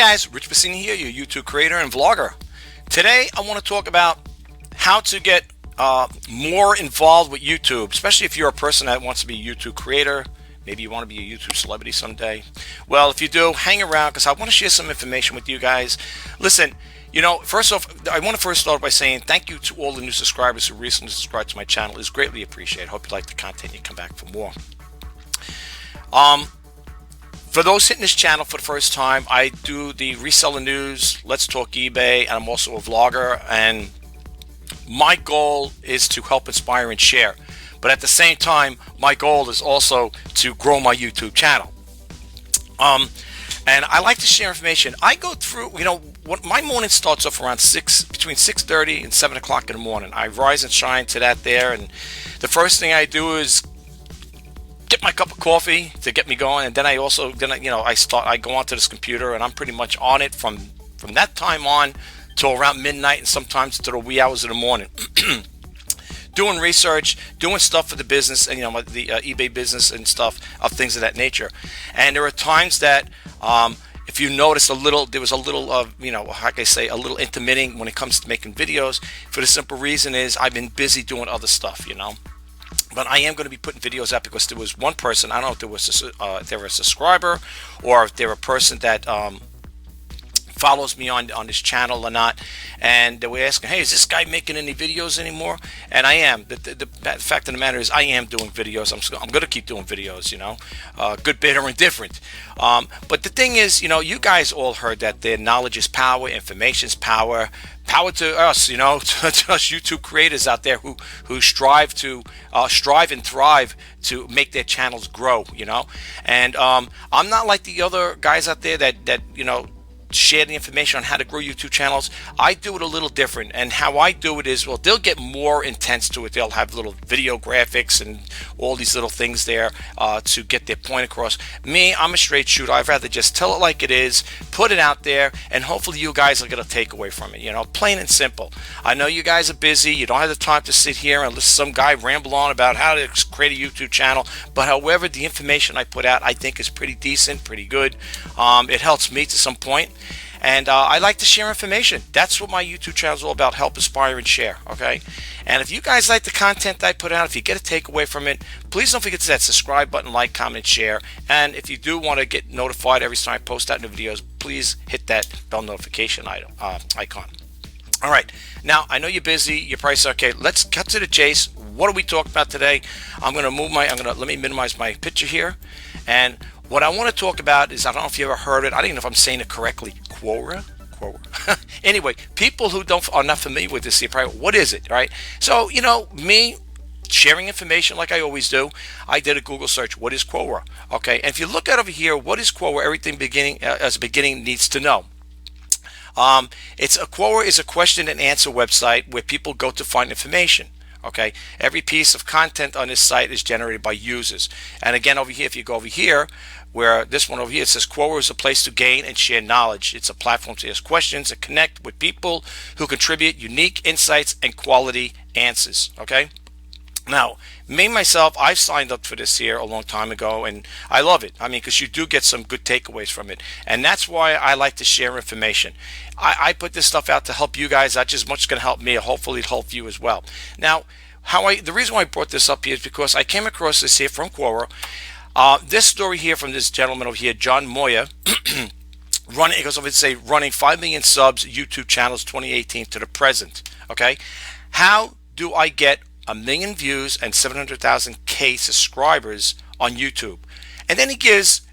guys, Rich Bassini here, your YouTube creator and vlogger. Today I want to talk about how to get more involved with YouTube, especially if you're a person that wants to be a YouTube creator. Maybe you want to be a YouTube celebrity someday. Well, if you do, hang around because I want to share some information with you guys. Listen, first off, I want to first start by saying thank you to all the new subscribers who recently subscribed to my channel. It's greatly appreciated. Hope you like the content and you come back for more. For those hitting this channel for the first time, I do the reseller news, Let's Talk eBay, and I'm also a vlogger, and my goal is to help inspire and share. But at the same time, my goal is also to grow my YouTube channel. And I like to share information. I go through, what my morning starts off around between 6:30 and 7 o'clock in the morning. I rise and shine to that there, and the first thing I do is get my cup of coffee to get me going, and then I go onto this computer, and I'm pretty much on it from that time on till around midnight, and sometimes to the wee hours of the morning. Doing research, doing stuff for the business, and the eBay business and stuff of things of that nature. And there are times that if you notice there was a little how can I say, a little intermitting when it comes to making videos, for the simple reason is I've been busy doing other stuff, But I am going to be putting videos out because there was one person, I don't know if they were a subscriber or if they're a person that follows me on this channel or not, and they were asking, hey, is this guy making any videos anymore? And I am. The fact of the matter is I am doing videos. I'm going to keep doing videos, good, bad, or indifferent. But the thing is, you guys all heard that their knowledge is power, information's power. Power to us, to us YouTube creators out there who strive and thrive to make their channels grow, And I'm not like the other guys out there that share the information on how to grow YouTube channels. I do it a little different, and how I do it is, well, they'll get more intense to it. They'll have little video graphics and all these little things there to get their point across. Me, I'm a straight shooter. I'd rather just tell it like it is, put it out there, and hopefully you guys are going to take away from it, plain and simple. I know you guys are busy. You don't have the time to sit here and listen to some guy ramble on about how to create a YouTube channel, but however, the information I put out I think is pretty decent, pretty good. It helps me to some point. And I like to share information. That's what my YouTube channel is all about: help, inspire, and share. Okay. And if you guys like the content that I put out, if you get a takeaway from it, please don't forget to that subscribe button, like, comment, share. And if you do want to get notified every time I post out new videos, please hit that bell notification icon. All right. Now, I know you're busy. You're probably saying, okay, let's cut to the chase. What are we talking about today? Let me minimize my picture here. And what I want to talk about is, I don't know if you ever heard it. I don't even know if I'm saying it correctly. Quora? Anyway, people who are not familiar with this, probably, what is it, right? So, me sharing information like I always do, I did a Google search. What is Quora? Okay, and if you look at over here, what is Quora? Everything as a beginning needs to know. Quora is a question and answer website where people go to find information. Okay, every piece of content on this site is generated by users. And again, over here, if you go over here, where this one over here, it says Quora is a place to gain and share knowledge. It's a platform to ask questions and connect with people who contribute unique insights and quality answers. Okay. Now, myself, I've signed up for this here a long time ago, and I love it. I mean, because you do get some good takeaways from it, and that's why I like to share information. I put this stuff out to help you guys. Not just much going to help me, hopefully it'll help you as well. Now, the reason why I brought this up here is because I came across this here from Quora. This story here from this gentleman over here, John Moya, it goes over to say running 5 million subs YouTube channels 2018 to the present. Okay, how do I get 1 million views and 700,000 subscribers on YouTube? And then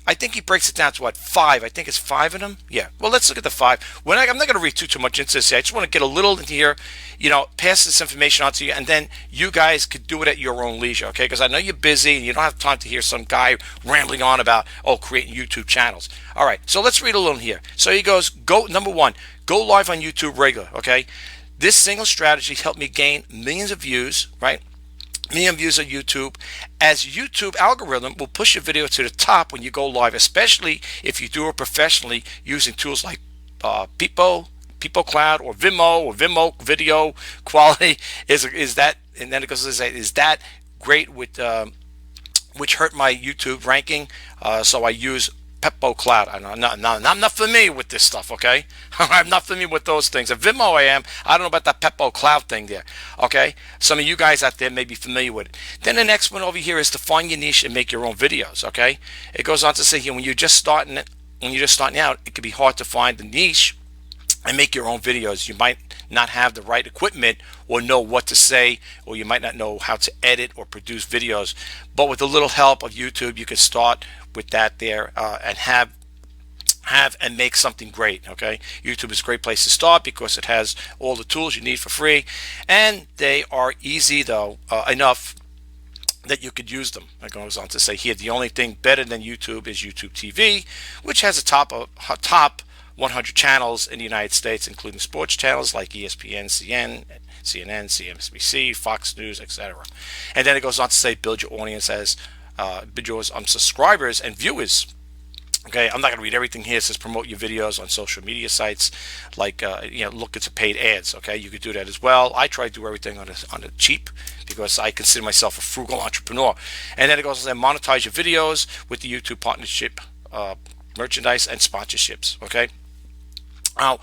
I think he breaks it down to what, 5? I think it's 5 of them. Yeah. Well, let's look at the 5. I'm not going to read too much into this. I just want to get a little into here, pass this information on to you, and then you guys could do it at your own leisure, okay? Because I know you're busy and you don't have time to hear some guy rambling on about, creating YouTube channels. All right. So let's read a little here. So he goes, number 1, go live on YouTube regular, okay? This single strategy helped me gain millions of views, right? Million views on YouTube, as YouTube algorithm will push your video to the top when you go live, especially if you do it professionally using tools like Peepo Cloud, or Vimeo video quality. Is that, and then it goes to say, is that great with which hurt my YouTube ranking? So I use Peppo Cloud. I'm not familiar with this stuff, okay? I'm not familiar with those things. At Vimeo I am. I don't know about that Peppo Cloud thing there, okay? Some of you guys out there may be familiar with it. Then the next one over here is to find your niche and make your own videos, okay? It goes on to say here, when you're just starting out, it can be hard to find the niche and make your own videos. You might not have the right equipment or know what to say, or you might not know how to edit or produce videos. But with a little help of YouTube, you can start with that there and have and make something great. Okay, YouTube is a great place to start because it has all the tools you need for free, and they are easy though enough that you could use them. It goes on to say here, the only thing better than YouTube is YouTube TV, which has a top 100 channels in the United States, including sports channels like ESPN, CNN, CNBC, Fox News, etc. And then it goes on to say, build your audience as build your subscribers and viewers. Okay, I'm not going to read everything here. It says promote your videos on social media sites, like look into paid ads. Okay, you could do that as well. I try to do everything on the cheap because I consider myself a frugal entrepreneur. And then it goes on to say, monetize your videos with the YouTube partnership, merchandise, and sponsorships. Okay. Now,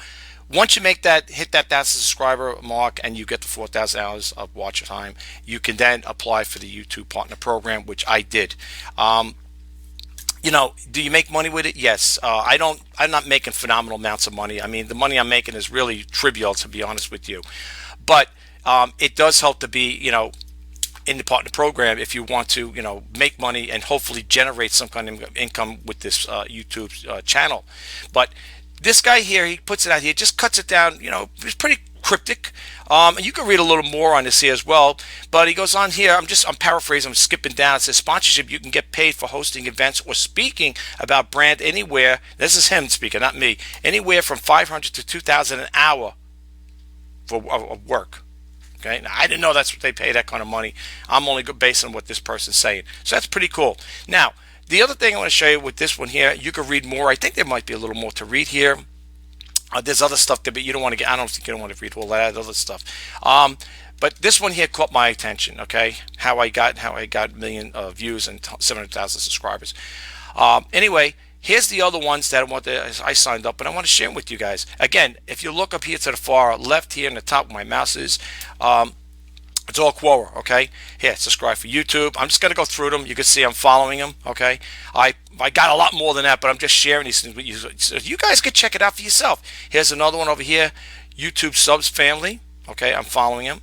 once you hit that 1,000 subscriber mark and you get the 4,000 hours of watch time, you can then apply for the YouTube Partner Program, which I did. Do you make money with it? Yes. I'm not making phenomenal amounts of money. I mean, the money I'm making is really trivial, to be honest with you. But it does help to be, in the partner program if you want to, make money and hopefully generate some kind of income with this YouTube channel. But this guy here, he puts it out here, just cuts it down. It's pretty cryptic. And you can read a little more on this here as well. But he goes on here, I'm paraphrasing, I'm skipping down. It says sponsorship, you can get paid for hosting events or speaking about brand anywhere. This is him speaking, not me. Anywhere from $500 to $2,000 an hour for work. Okay, now, I didn't know that's what they pay, that kind of money. I'm only based on what this person's saying. So that's pretty cool. Now, the other thing I want to show you with this one here, you can read more. I think there might be a little more to read here. There's other stuff there, but you don't want to get. I don't think you don't want to read all that other stuff. But this one here caught my attention. Okay, how I got a million views and 700,000 subscribers. Anyway, here's the other ones that I signed up, and I want to share them with you guys. Again, if you look up here to the far left here in the top where my mouse is, it's all Quora, okay? Here, subscribe for YouTube. I'm just going to go through them. You can see I'm following them, okay? I got a lot more than that, but I'm just sharing these things with you. So you guys can check it out for yourself. Here's another one over here, YouTube Subs Family, okay? I'm following him.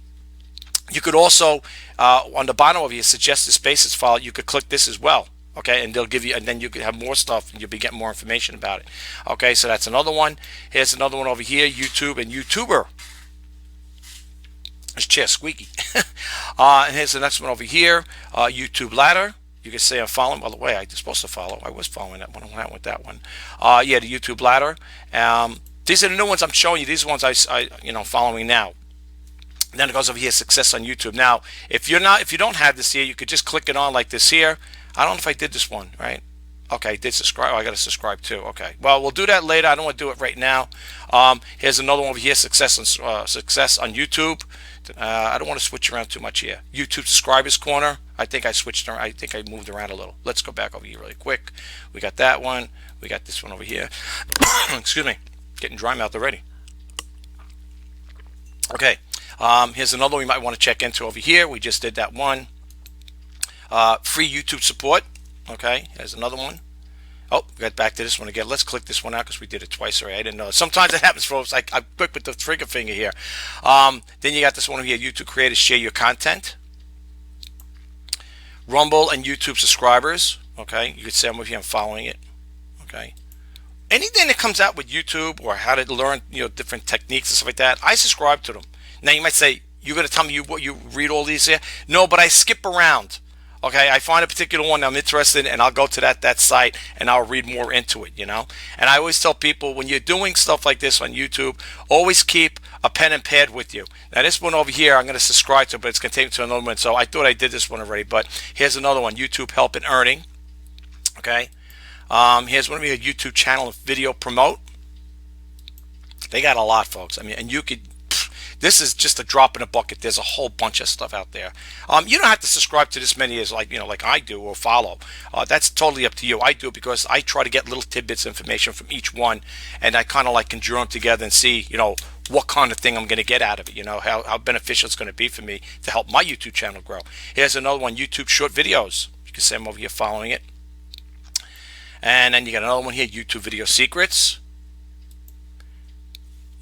You could also, on the bottom of your suggested spaces file, you could click this as well, okay? And they'll give you, and then you could have more stuff, and you'll be getting more information about it. Okay, so that's another one. Here's another one over here, YouTube and YouTuber. This chair squeaky. And here's the next one over here, YouTube Ladder. You can say I'm following. By the way, I'm supposed to follow. I was following that one. I went with that one. Yeah, the YouTube Ladder. These are the new ones I'm showing you. These are ones I following now. And then it goes over here, success on YouTube. Now, if you don't have this here, you could just click it on like this here. I don't know if I did this one right. Okay, did subscribe. Oh, I got to subscribe too. Okay, well, we'll do that later. I don't want to do it right now. Here's another one over here, success on YouTube. I don't want to switch around too much here. YouTube subscribers corner. I think I switched around. I think I moved around a little. Let's go back over here really quick. We got that one. We got this one over here. Excuse me, getting dry mouth already. Okay, here's another one we might want to check into over here. We just did that one. Free YouTube support. Okay, here's another one. Oh, we got back to this one again. Let's click this one out because we did it twice already. I didn't know. Sometimes it happens, folks. I'm quick with the trigger finger here. Then you got this one here. YouTube creators share your content. Rumble and YouTube subscribers. Okay, you could say I'm with you. I'm following it. Okay. Anything that comes out with YouTube or how to learn, different techniques and stuff like that, I subscribe to them. Now you might say, you're going to tell me what you read all these here? No, but I skip around. Okay, I find a particular one I'm interested in, and I'll go to that site, and I'll read more into it, And I always tell people, when you're doing stuff like this on YouTube, always keep a pen and pad with you. Now, this one over here, I'm going to subscribe to, but it's going to take me to another one. So I thought I did this one already, but here's another one, YouTube Help and Earning. Okay, here's one of your YouTube channel video promote. They got a lot, folks. I mean, and you could. This is just a drop in a bucket. There's a whole bunch of stuff out there. You don't have to subscribe to this many as like I do, or follow. That's totally up to you. I do it because I try to get little tidbits of information from each one, and I kind of like conjure them together and see, what kind of thing I'm going to get out of it, how beneficial it's going to be for me to help my YouTube channel grow. Here's another one, YouTube short videos. You can see I'm over here following it. And then you got another one here, YouTube video secrets,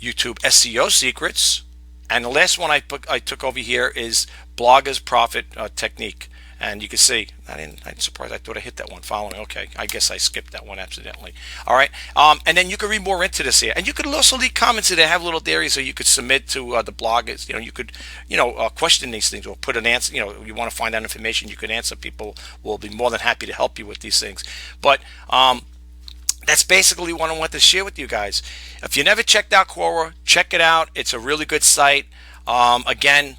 YouTube SEO secrets, and the last one I took over here is Bloggers Profit Technique. And you can see, I'm surprised. I thought I hit that one following. Okay, I guess I skipped that one accidentally. All right, and then you can read more into this here, and you could also leave comments. They have little areas so you could submit to the bloggers. You could, question these things or put an answer. You want to find out information, you could answer. People will be more than happy to help you with these things. But that's basically what I want to share with you guys. If you never checked out Quora, check it out. It's a really good site. Again.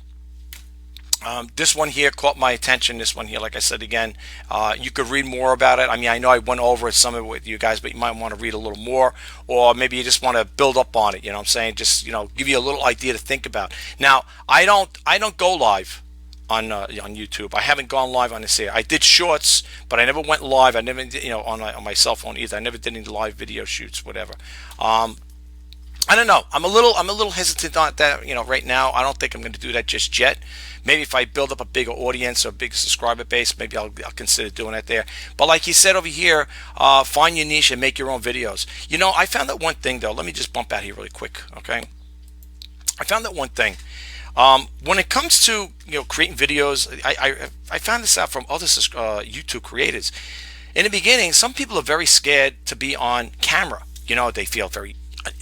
This one here caught my attention. This one here, like I said again, you could read more about it. I mean, I know I went over some of it with you guys, but you might want to read a little more, or maybe you just want to build up on it. You know what I'm saying? Just give you a little idea to think about. Now, I don't go live on YouTube. I haven't gone live on this here. I did shorts, but I never went live. I never, on my cell phone either. I never did any live video shoots, whatever. I don't know. I'm a little hesitant on that. Right now, I don't think I'm going to do that just yet. Maybe if I build up a bigger audience or a big subscriber base, maybe I'll consider doing it there. But like he said over here, find your niche and make your own videos. I found that one thing though. Let me just bump out here really quick, okay? I found that one thing. When it comes to creating videos, I found this out from other YouTube creators. In the beginning, some people are very scared to be on camera. They feel very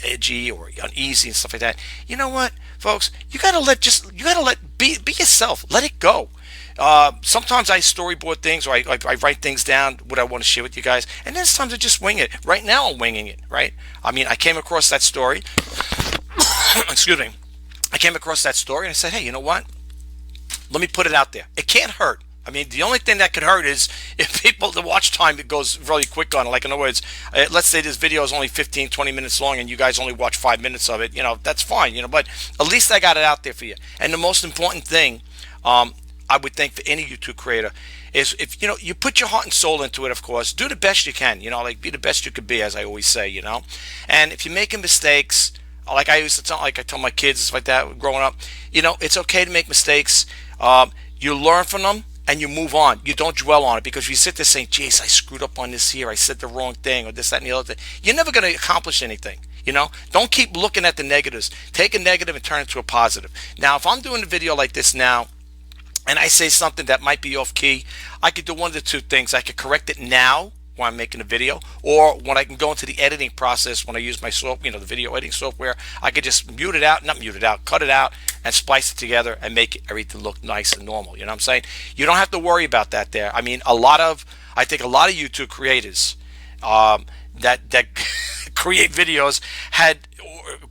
edgy or uneasy and stuff like that. You know what, folks? You gotta be yourself. Let it go. Sometimes I storyboard things, or I write things down what I want to share with you guys, and then sometimes I just wing it. Right now I'm winging it. Right? I mean, I came across that story. Excuse me. I came across that story and I said, hey, you know what? Let me put it out there. It can't hurt. I mean, the only thing that could hurt is if the watch time, it goes really quick on it. Like, in other words, let's say this video is only 15, 20 minutes long and you guys only watch 5 minutes of it, that's fine, but at least I got it out there for you. And the most important thing, I would think for any YouTube creator is if, you put your heart and soul into it, of course, do the best you can, like be the best you could be, as I always say, and if you're making mistakes, like I tell my kids, stuff like that, growing up, it's okay to make mistakes. You learn from them. And you move on. You don't dwell on it, because if you sit there saying, geez, I screwed up on this here, I said the wrong thing, or this, that, and the other thing, you're never going to accomplish anything. Don't keep looking at the negatives. Take a negative and turn it to a positive. Now, if I'm doing a video like this now, and I say something that might be off key, I could do one of the two things. I could correct it now when I'm making a video, or when I can go into the editing process, when I use my the video editing software, I could just cut it out, and splice it together and make everything look nice and normal. You know what I'm saying? You don't have to worry about that there. I mean, I think a lot of YouTube creators that create videos had,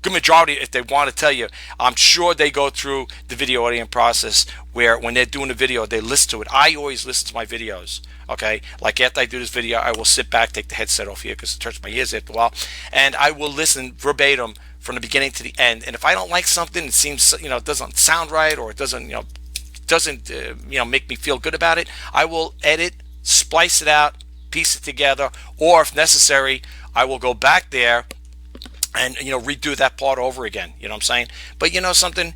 good majority, if they want to tell you, I'm sure they go through the video editing process where when they're doing a video, they listen to it. I always listen to my videos. Okay, like after I do this video, I will sit back, take the headset off here because it hurts my ears after a while, and I will listen verbatim from the beginning to the end. And if I don't like something, it seems it doesn't sound right, or it doesn't make me feel good about it, I will edit, splice it out, piece it together, or if necessary, I will go back there and redo that part over again. You know what I'm saying? But something.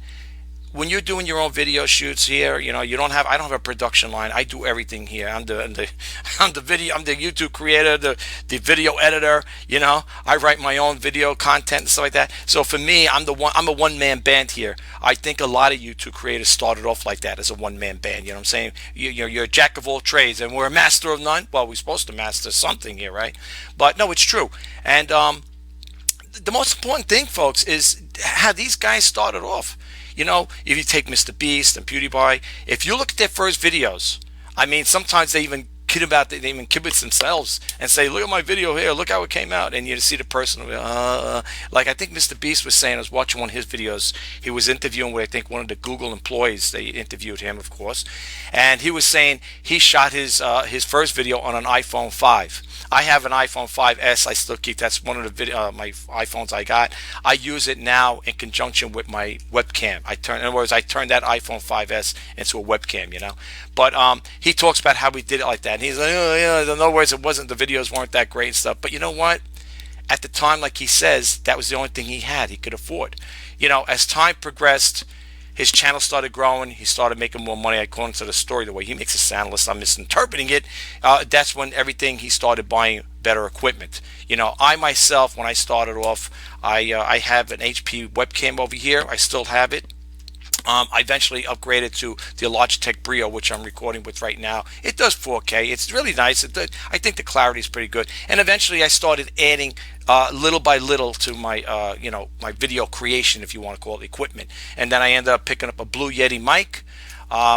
When you're doing your own video shoots here, I don't have a production line. I do everything here. I'm the YouTube creator, the video editor. I write my own video content and stuff like that. So for me, I'm a one-man band here. I think a lot of YouTube creators started off like that, as a one-man band. You know what I'm saying? You're a jack of all trades, and we're a master of none. Well, we're supposed to master something here, right? But no, it's true. And the most important thing, folks, is how these guys started off. If you take Mr. Beast and PewDiePie, if you look at their first videos, I mean, sometimes they even kibitz themselves and say, look at my video here, look how it came out, and you see the person, like I think Mr. Beast was saying, I was watching one of his videos, he was interviewing with, I think, one of the Google employees. They interviewed him, of course, and he was saying he shot his first video on an iPhone 5. I have an iPhone 5S. I still keep, that's one of the my iPhones I got. I use it now in conjunction with my webcam. In other words, I turned that iPhone 5S into a webcam, you know. But he talks about how we did it like that. And he's like, oh, yeah, in other words, the videos weren't that great and stuff. But you know what? At the time, like he says, that was the only thing he could afford. You know, as time progressed, his channel started growing. He started making more money. According to the story, the way he makes it sound, unless I'm misinterpreting it, that's when he started buying better equipment. You know, I myself, when I started off, I have an HP webcam over here. I still have it. I eventually upgraded to the Logitech Brio, which I'm recording with right now. It does 4K. It's really nice. I think the clarity is pretty good. And eventually, I started adding little by little to my, my video creation, if you want to call it, equipment. And then I ended up picking up a Blue Yeti mic,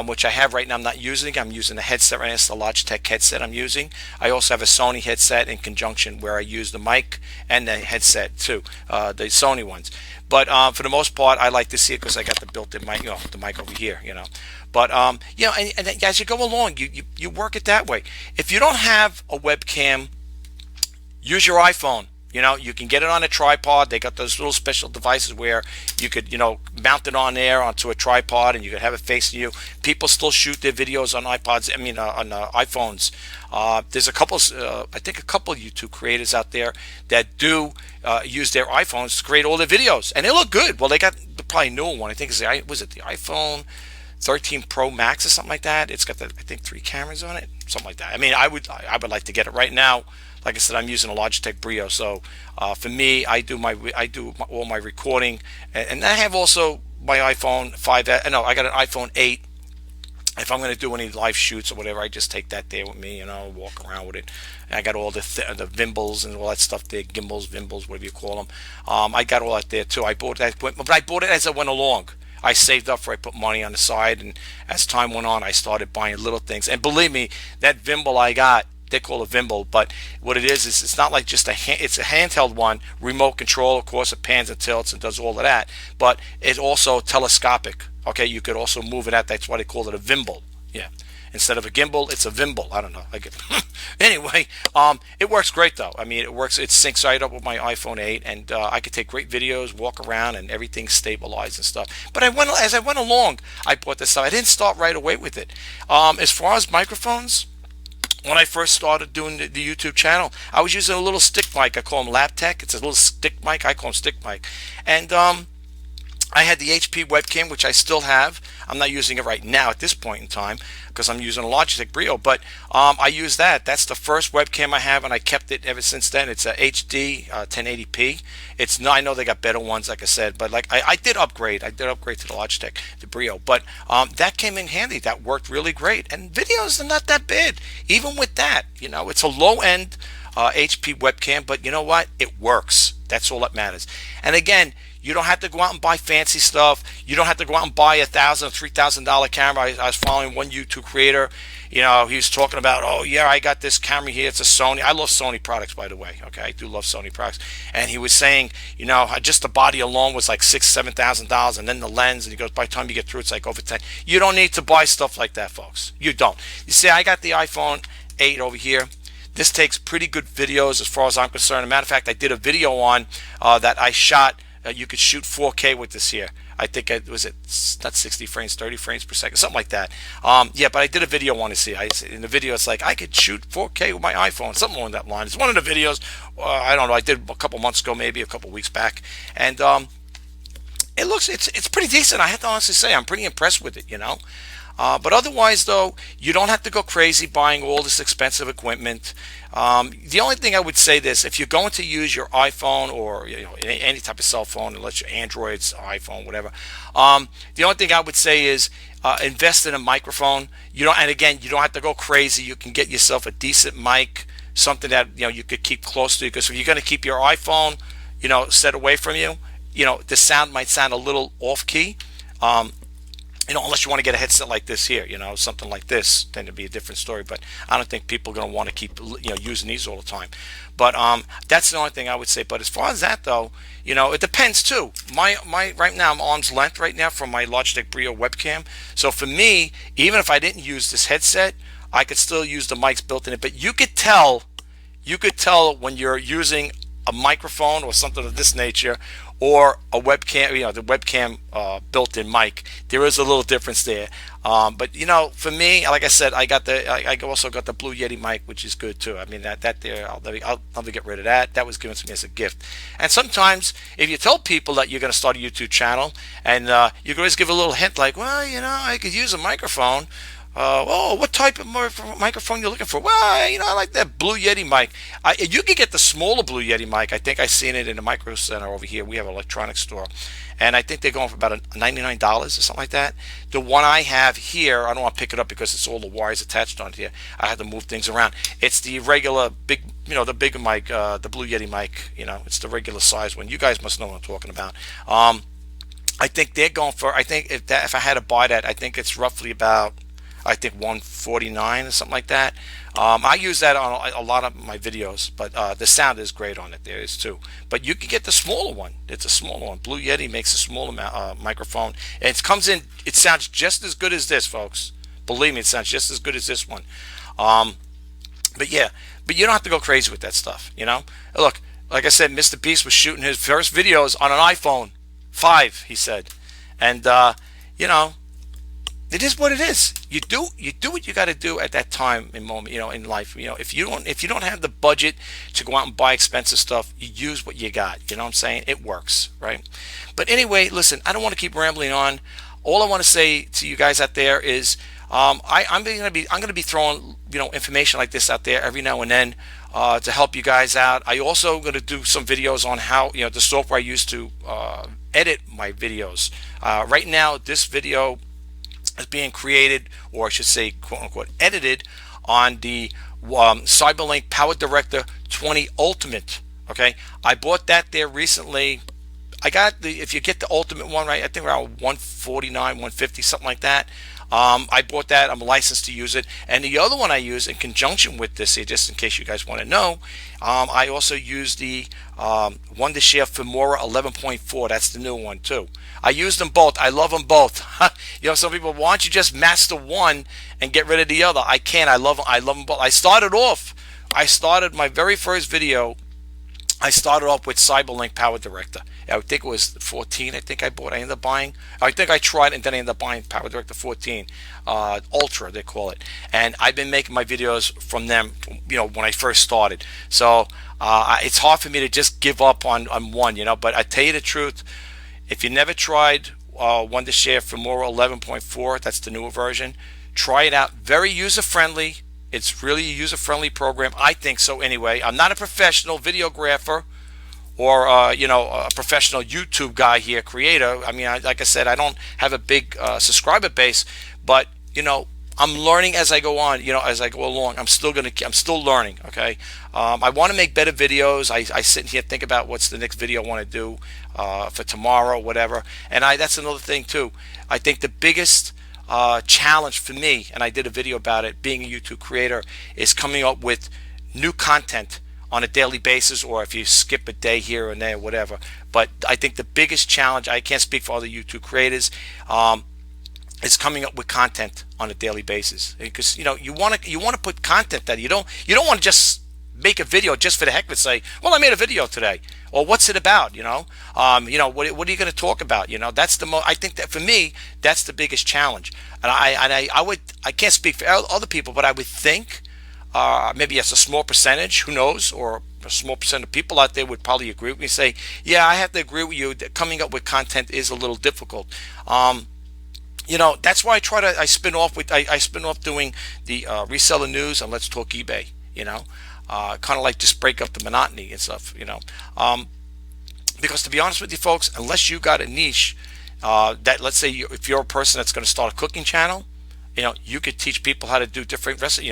which I have right now. I'm not using. I'm using the headset right now. It's the Logitech headset I'm using. I also have a Sony headset in conjunction where I use the mic and the headset too, the Sony ones. But for the most part, I like to see it because I got the built-in mic, the mic over here, you know. But and as you go along, you work it that way. If you don't have a webcam, use your iPhone. You know, you can get it on a tripod. They got those little special devices where you could, mount it on there onto a tripod, and you could have it facing you. People still shoot their videos on iPods. I mean, on iPhones. There's I think a couple YouTube creators out there that do use their iPhones to create all their videos, and they look good. Well, they got probably newer one. I think was it the iPhone 13 Pro Max or something like that. It's got I think 3 cameras on it, something like that. I mean, I would like to get it right now. Like I said, I'm using a Logitech Brio, so for me, I do all my recording, and I have also my iPhone 5. No, I got an iPhone 8. If I'm going to do any live shoots or whatever, I just take that there with me, walk around with it. And I got all the Vimbals and all that stuff there, gimbals, Vimbals, whatever you call them. I got all that there too. I bought that equipment, but I bought it as I went along. I saved up for it, I put money on the side, and as time went on, I started buying little things. And believe me, that Vimbal I got, they call it Vimble, but what it is it's not like just it's a handheld one, remote control. Of course, it pans and tilts and does all of that, but it's also telescopic. Okay, you could also move it out. That's why they call it a Vimble. Yeah, instead of a gimbal, it's a Vimble. I don't know. Anyway, it works great though. I mean, it works. It syncs right up with my iPhone 8, and I could take great videos, walk around, and everything's stabilized and stuff. But as I went along, I bought this stuff. I didn't start right away with it. As far as microphones, when I first started doing the YouTube channel, I was using a little stick mic. I call them Laptec. It's a little stick mic. I call them stick mic. And I had the HP webcam, which I still have. I'm not using it right now at this point in time because I'm using a Logitech Brio, but I use that. That's the first webcam I have, and I kept it ever since then. It's a HD 1080p. I know they got better ones, like I said, but like I did upgrade. I did upgrade to the Logitech, the Brio, but that came in handy. That worked really great, and videos are not that bad. Even with that, it's a low-end HP webcam, but you know what? It works. That's all that matters. And again, you don't have to go out and buy fancy stuff. You don't have to go out and buy $1,000 or $3,000 camera. I was following one YouTube creator. He was talking about, oh yeah, I got this camera here. It's a Sony. I love Sony products, by the way. Okay, I do love Sony products. And he was saying, just the body alone was like $6,000, $7,000, and then the lens. And he goes, by the time you get through, it's like over 10. You don't need to buy stuff like that, folks. You don't. You see, I got the iPhone 8 over here. This takes pretty good videos as far as I'm concerned. As a matter of fact, I did a video on that I shot. You could shoot 4K with this here. I think it was not 60 frames, 30 frames per second, something like that. Yeah, but I did a video on this here. In the video, it's like I could shoot 4K with my iPhone, something along that line. It's one of the videos. I don't know. I did a couple months ago, maybe a couple weeks back, and it's pretty decent. I have to honestly say, I'm pretty impressed with it. But otherwise, though, you don't have to go crazy buying all this expensive equipment. The only thing I would say this, if you're going to use your iPhone or any type of cell phone, unless your Android's iPhone, whatever, the only thing I would say is invest in a microphone. And again, you don't have to go crazy. You can get yourself a decent mic, something that you could keep close to, because if you're going to keep your iPhone set away from you, the sound might sound a little off key. Unless you want to get a headset like this here, something like this, then it'd be a different story. But I don't think people are going to want to keep, using these all the time. But that's the only thing I would say. But as far as that, though, it depends too. My right now, I'm arm's length right now from my Logitech Brio webcam. So for me, even if I didn't use this headset, I could still use the mics built in it. But you could tell you could tell when you're using a microphone or something of this nature, or a webcam, the webcam built-in mic. There is a little difference there. But for me, like I said, I also got the Blue Yeti mic, which is good too. I mean, that there, I'll never get rid of that. That was given to me as a gift. And sometimes, if you tell people that you're going to start a YouTube channel, and you can always give a little hint, like, well, I could use a microphone. Oh, what type of microphone you're looking for? Well, I like that Blue Yeti mic. You can get the smaller Blue Yeti mic. I think I seen it in the Micro Center over here. We have an electronics store, and I think they're going for about $99 or something like that. The one I have here, I don't want to pick it up because it's all the wires attached onto here. I had to move things around. It's the regular big, the bigger mic, the Blue Yeti mic. It's the regular size one. You guys must know what I'm talking about. I think they're going for. I think if I had to buy that, I think it's roughly about, I think 149 or something like that. I use that on a lot of my videos, but the sound is great on it. There is too. But you can get the smaller one. It's a smaller one. Blue Yeti makes a smaller microphone. And it comes in. It sounds just as good as this, folks. Believe me, it sounds just as good as this one. But you don't have to go crazy with that stuff. Look, like I said, Mr. Beast was shooting his first videos on an iPhone 5. He said, and it is what it is. You do what you got to do at that time and moment, in life. If you don't have the budget to go out and buy expensive stuff, you use what you got. You know what I'm saying? It works, right? But anyway, listen, I don't want to keep rambling on. All I want to say to you guys out there is, I'm going to be throwing information like this out there every now and then to help you guys out. I also going to do some videos on how the software I use to edit my videos. Right now, this video is being created, or I should say, quote unquote, edited on the Cyberlink Power Director 20 Ultimate. Okay, I bought that there recently. I got if you get the Ultimate one, right, I think around 149, 150, something like that. I bought that. I'm licensed to use it. And the other one I use in conjunction with this, just in case you guys want to know, I also use the Wondershare Filmora 11.4. That's the new one too. I use them both. I love them both. Some people, why don't you just master one and get rid of the other? I can't. I love them both. I started my very first video. I started off with Cyberlink Power Director. I think it was 14. I think I bought. I ended up buying. I think I tried and then I ended up buying Power Director 14 Ultra, they call it. And I've been making my videos from them. When I first started. So it's hard for me to just give up on one. But I tell you the truth, if you never tried Wondershare Filmora 11.4, that's the newer version. Try it out. Very user friendly. It's really a user-friendly program. I think so anyway. I'm not a professional videographer or, a professional YouTube guy here, creator. I mean, like I said, I don't have a big subscriber base, but, I'm learning as I go on, as I go along. I'm still learning, okay? I want to make better videos. I sit here and think about what's the next video I want to do for tomorrow, whatever. And that's another thing, too. I think the biggest challenge for me, and I did a video about it, being a YouTube creator, is coming up with new content on a daily basis, or if you skip a day here and there, whatever. But I think the biggest challenge, I can't speak for other YouTube creators, is coming up with content on a daily basis, because you want to put content that you don't want to just make a video just for the heck of it, say, well, I made a video today, or what's it about? What are you going to talk about? That's I think that for me, that's the biggest challenge. And I can't speak for other people, but I would think maybe it's a small percentage, who knows, or a small percent of people out there would probably agree with me, say, yeah, I have to agree with you that coming up with content is a little difficult. That's why I spin off doing the reseller news and Let's Talk eBay. Kind of like just break up the monotony and stuff, because to be honest with you folks, unless you got a niche that, let's say if you're a person that's going to start a cooking channel, you could teach people how to do different recipes,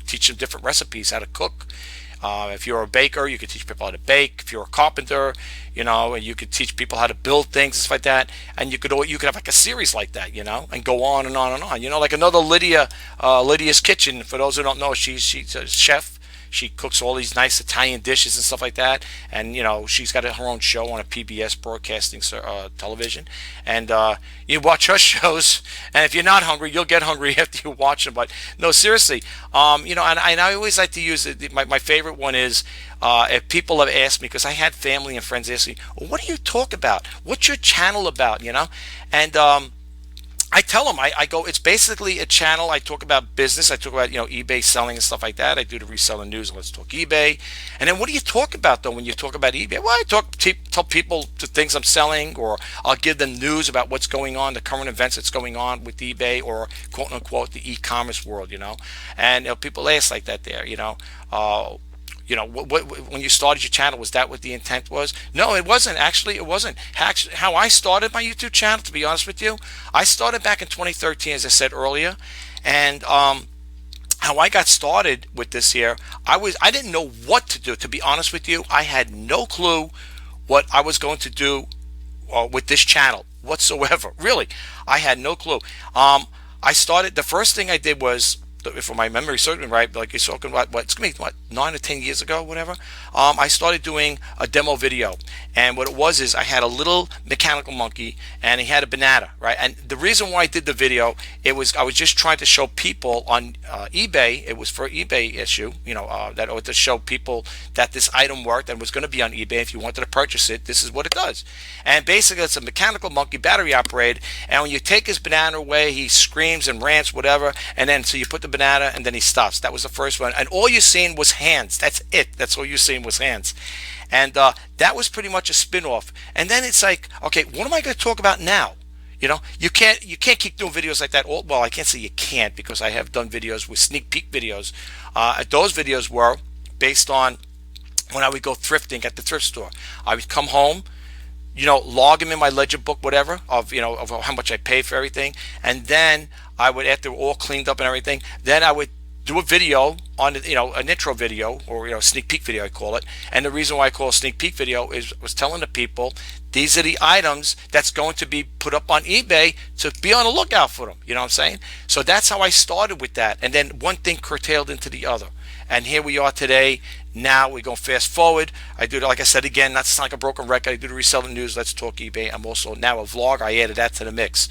teach them different recipes, how to cook. If you're a baker, you could teach people how to bake. If you're a carpenter, and you could teach people how to build things, stuff like that. And you could have like a series like that, and go on and on and on. Like another Lydia's Kitchen. For those who don't know, she's a chef. She cooks all these nice Italian dishes and stuff like that. And she's got her own show on a PBS broadcasting television. And you watch her shows, and if you're not hungry, you'll get hungry after you watch them. But no, seriously, and I always like to use it. My favorite one is if people have asked me, because I had family and friends ask me, well, what do you talk about? What's your channel about? And I tell them, I go, it's basically a channel. I talk about business. I talk about, eBay selling and stuff like that. I do the reselling news. Let's talk eBay. And then what do you talk about, though, when you talk about eBay? Well, I tell people the things I'm selling, or I'll give them news about what's going on, the current events that's going on with eBay, or quote unquote, the e-commerce world, And people ask like that there, when you started your channel, was that what the intent was? No, it wasn't. Actually, it wasn't. Actually, how I started my YouTube channel, to be honest with you, I started back in 2013, as I said earlier, and how I got started with this here, I didn't know what to do. To be honest with you, I had no clue what I was going to do with this channel whatsoever. Really, I had no clue. I started. The first thing I did was, if my memory serves me right, like you're talking about, it's gonna be 9 or 10 years ago, whatever. I started doing a demo video, and what it was is I had a little mechanical monkey, and he had a banana, right? And the reason why I did the video, I was just trying to show people on eBay. It was for eBay issue, that to show people that this item worked and was going to be on eBay. If you wanted to purchase it, this is what it does. And basically, it's a mechanical monkey, battery operated. And when you take his banana away, he screams and rants, whatever. And then so you put the banana, and then he stops. That was the first one. And all you're seeing was hands. That's it. That's all you're seeing was hands. And that was pretty much a spin-off. And then it's like, okay, what am I going to talk about now? You can't keep doing videos like that. Well, I can't say you can't, because I have done videos with sneak peek videos. Those videos were based on when I would go thrifting at the thrift store. I would come home, log them in my ledger book, whatever, of how much I pay for everything, and then I would, after all cleaned up and everything, then I would do a video on, an intro video, or sneak peek video, I call it. And the reason why I call it sneak peek video was telling the people these are the items that's going to be put up on eBay, to be on the lookout for them. You know what I'm saying? So that's how I started with that, and then one thing curtailed into the other, and here we are today. Now we're going fast forward. I do, like I said again, not to sound like a broken record, I do the reselling news, Let's Talk eBay. I'm also now a vlog. I added that to the mix.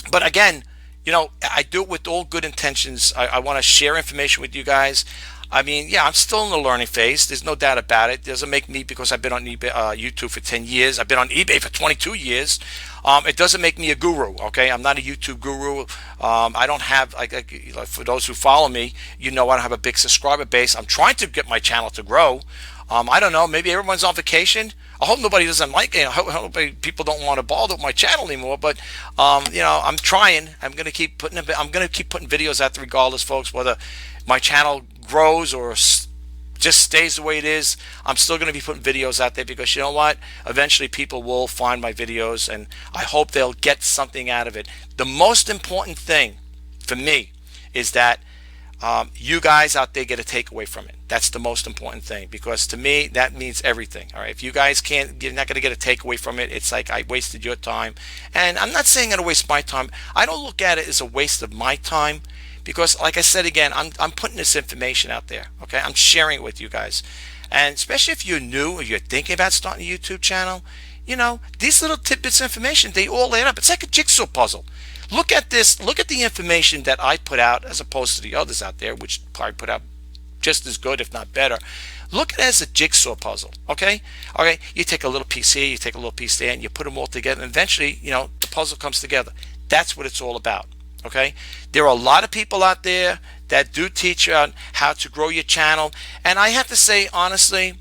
But again, I do it with all good intentions. I want to share information with you guys. I mean, yeah, I'm still in the learning phase. There's no doubt about it. It doesn't make me, because I've been on eBay, YouTube for 10 years. I've been on eBay for 22 years. It doesn't make me a guru, okay? I'm not a YouTube guru. I don't have, for those who follow me, I don't have a big subscriber base. I'm trying to get my channel to grow. I don't know, maybe everyone's on vacation. I hope nobody doesn't like it. I hope people don't want to bother with my channel anymore. But I'm trying. I'm gonna keep putting videos out there regardless, folks. Whether my channel grows or just stays the way it is, I'm still gonna be putting videos out there, because you know what? Eventually, people will find my videos, and I hope they'll get something out of it. The most important thing for me is that you guys out there get a takeaway from it. That's the most important thing, because to me that means everything. All right, if you guys you're not going to get a takeaway from it, it's like I wasted your time. And I'm not saying I'm going to waste my time. I don't look at it as a waste of my time, because like I said again, I'm putting this information out there. Okay, I'm sharing it with you guys, and especially if you're new or you're thinking about starting a YouTube channel, these little tidbits of information, they all add up. It's like a jigsaw puzzle. Look at this. Look at the information that I put out, as opposed to the others out there, which probably put out just as good, if not better. Look at it as a jigsaw puzzle. Okay. You take a little piece here, you take a little piece there, and you put them all together, and eventually, the puzzle comes together. That's what it's all about. Okay. There are a lot of people out there that do teach you on how to grow your channel, and I have to say honestly,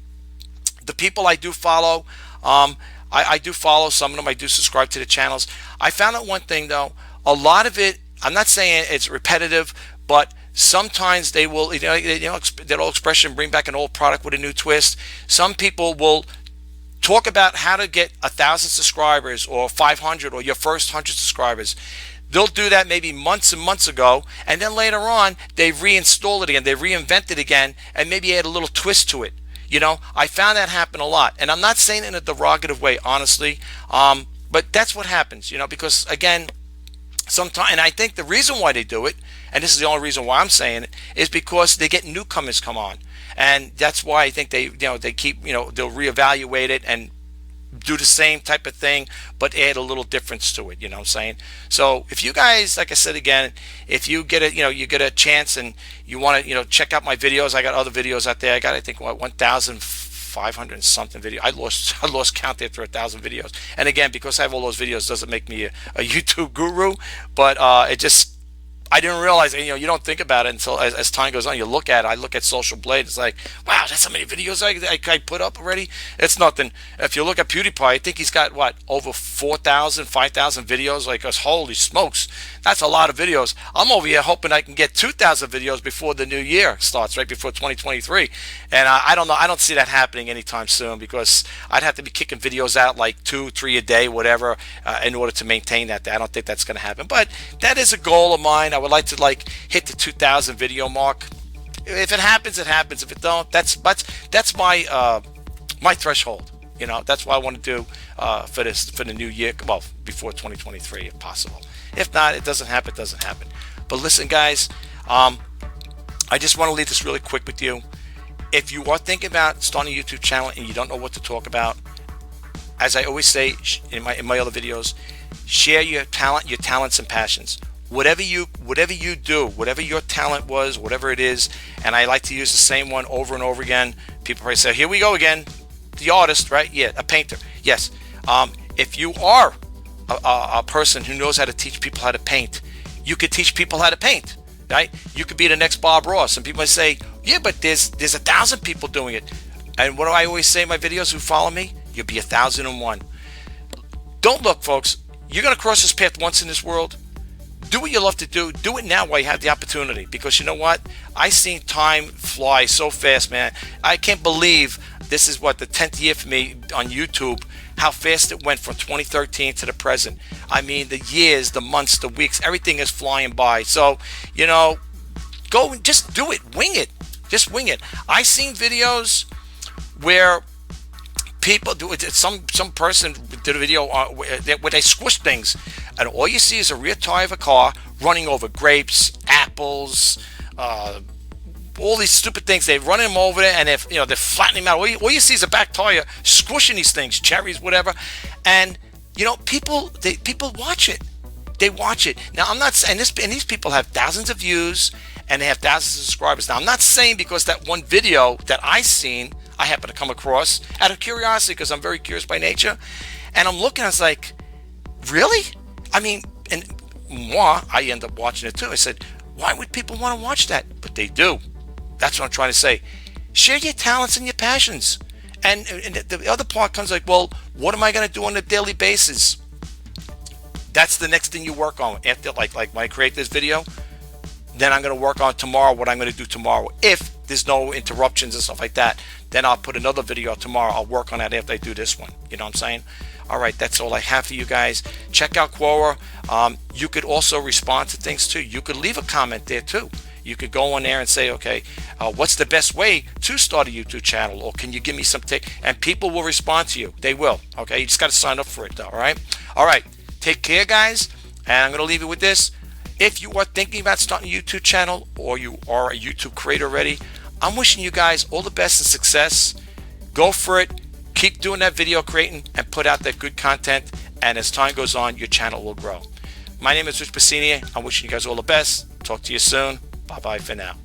the people I do follow, I do follow some of them. I do subscribe to the channels. I found out one thing though. A lot of it, I'm not saying it's repetitive, but sometimes they will, that old expression, bring back an old product with a new twist. Some people will talk about how to get 1,000 subscribers or 500 or your first 100 subscribers. They'll do that maybe months and months ago, and then later on they reinstall it again, they reinvent it again, and maybe add a little twist to it. I found that happen a lot, and I'm not saying it in a derogative way, honestly, but that's what happens, because again, Sometimes, and I think the reason why they do it, and this is the only reason why I'm saying it, is because they get newcomers come on, and that's why I think they keep, they'll reevaluate it and do the same type of thing, but add a little difference to it. You know what I'm saying? So if you guys, like I said again, if you get you get a chance and you want to, check out my videos. I got other videos out there. I got, I think, 1,500 and something video. I lost count after 1,000 videos. And again, because I have all those videos, doesn't make me a YouTube guru, but it just, I didn't realize, you don't think about it until as time goes on. You look at it. I look at Social Blade. It's like, wow, that's how many videos I put up already. It's nothing. If you look at PewDiePie, I think he's got what, over 4,000, 5,000 videos. Like, us, holy smokes, that's a lot of videos. I'm over here hoping I can get 2,000 videos before the new year starts, right before 2023. And I don't know. I don't see that happening anytime soon, because I'd have to be kicking videos out like 2, 3 a day, whatever, in order to maintain that. I don't think that's going to happen. But that is a goal of mine. I would like to hit the 2,000 video mark. If it happens, it happens. If it don't, that's my my threshold. That's what I want to do for the new year. Well, before 2023, if possible. If not, it doesn't happen. It doesn't happen. But listen, guys, I just want to leave this really quick with you. If you are thinking about starting a YouTube channel and you don't know what to talk about, as I always say in my other videos, share your talents and passions. Whatever you do, whatever your talent was, whatever it is, and I like to use the same one over and over again. People probably say, here we go again, the artist, right? Yeah, a painter. Yes. If you are a person who knows how to teach people how to paint, you could teach people how to paint, right? You could be the next Bob Ross. And people might say, yeah, but there's 1,000 people doing it. And what do I always say in my videos who follow me? You'll be 1,001. Don't look, folks. You're going to cross this path once in this world. Do what you love to do. Do it now while you have the opportunity, because you know what? I seen time fly so fast, man. I can't believe this is what, the 10th year for me on YouTube, how fast it went from 2013 to the present. I mean, the years, the months, the weeks, everything is flying by. So, go and just do it. Wing it. Just wing it. I seen videos where people do it. Some person did a video where they squish things, and all you see is a rear tire of a car running over grapes, apples, all these stupid things. They're running them over there, and they're flattening them out. All you see is a back tire squishing these things, cherries, whatever. And people watch it. They watch it. Now, I'm not saying this, and these people have thousands of views and they have thousands of subscribers. Now, I'm not saying because that one video that I seen, I happen to come across out of curiosity, because I'm very curious by nature, and I'm looking, I was like, really? I mean, and moi, I end up watching it too. I said, why would people want to watch that? But they do. That's what I'm trying to say. Share your talents and your passions. And the other part comes like, well, what am I going to do on a daily basis? That's the next thing you work on. After, like when I create this video, then I'm going to work on tomorrow what I'm going to do tomorrow. If there's no interruptions and stuff like that, then I'll put another video tomorrow. I'll work on that after I do this one. You know what I'm saying? All right, that's all I have for you guys. Check out Quora. You could also respond to things too. You could leave a comment there too. You could go on there and say, okay, what's the best way to start a YouTube channel? Or can you give me some tips? And people will respond to you. They will. Okay, you just got to sign up for it though. All right. All right. Take care, guys. And I'm going to leave you with this. If you are thinking about starting a YouTube channel, or you are a YouTube creator already, I'm wishing you guys all the best and success. Go for it. Keep doing that video creating and put out that good content. And as time goes on, your channel will grow. My name is Rich Pasini. I'm wishing you guys all the best. Talk to you soon. Bye-bye for now.